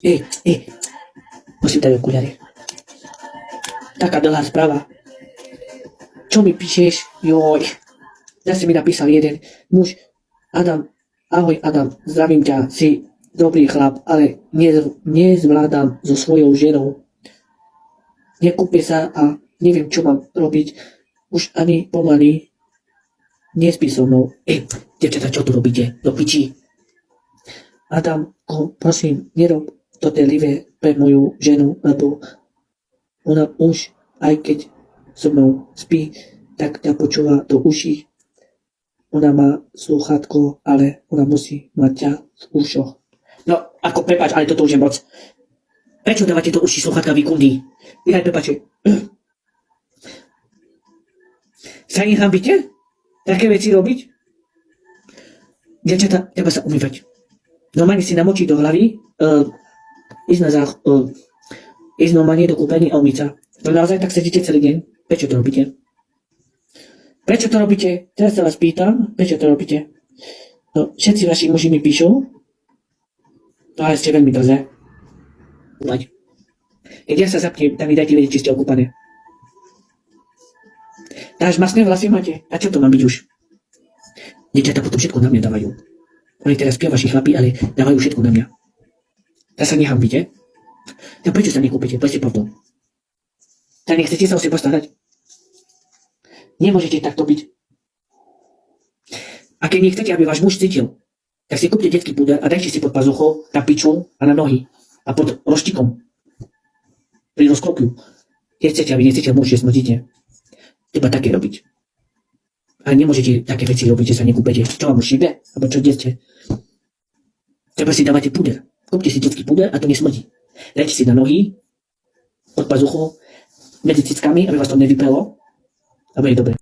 Ej, musím dať okuliare. Taká dlhá správa. Čo mi píšeš? Joj. Zase mi napísal jeden muž. Adam, ahoj Adam, zdravím ťa, si dobrý chlap, ale nezvládam so svojou ženou. Nekúpe sa a neviem, čo mám robiť. Už ani pomaly nespí so mnou. Devčatá, čo tu robíte? Do piči. Adam, prosím, nerob to livé pre moju ženu, lebo ona už, aj keď so mnou spí, tak ťa počúva do uší. Ona má slúchátko, ale ona musí mať ťa v ušoch. No, ako prepáč, ale toto už je moc. Prečo dávate do uši slúchatka vy kundy? Vydaj, prepáče. Sa nehambíte? Také veci robiť? Dievčatá, treba sa umývať. Normálne si namočiť do hlavy, ísť normálne do kúpeľne a umyť sa. To naozaj tak sedíte celý deň? Prečo to robíte? Prečo to robíte? Teraz sa vás pýtam, prečo to robíte? No, všetci vaši muži mi píšu, no ale ste veľmi drzé. Uvaď. Keď ja sa zapnem, tak mi dajte vedieť, či ste okúpané. Dáš masné vlasy máte? A čo to má byť už? Dievčatá potom všetko na mňa dávajú. Oni teraz spia vaši chlapi, ale dávajú všetko na mňa. Tak sa nehambíte? Tak prečo sa nekúpite? Povedzte pravdu. Tak nechcete sa o seba starať? Nemôžete takto byť. A keď nechcete, aby váš muž cítil, tak si kúpte detský púder a dajte si pod pazuchou, na piču a na nohy. A pod roštikom. Pri rozkroku. Keď chcete, aby necítil muž, že smrdíte. Treba také robiť. A nemôžete také veci robiť, že sa nekúpete. Čo vám už šíbe? Alebo čo dete? Treba si dávate púder. Kúpte si detský púder a to nesmrdí. Dajte si na nohy, pod pazuchou, medzi cickami, aby vás to nevypelo. A bude dobre.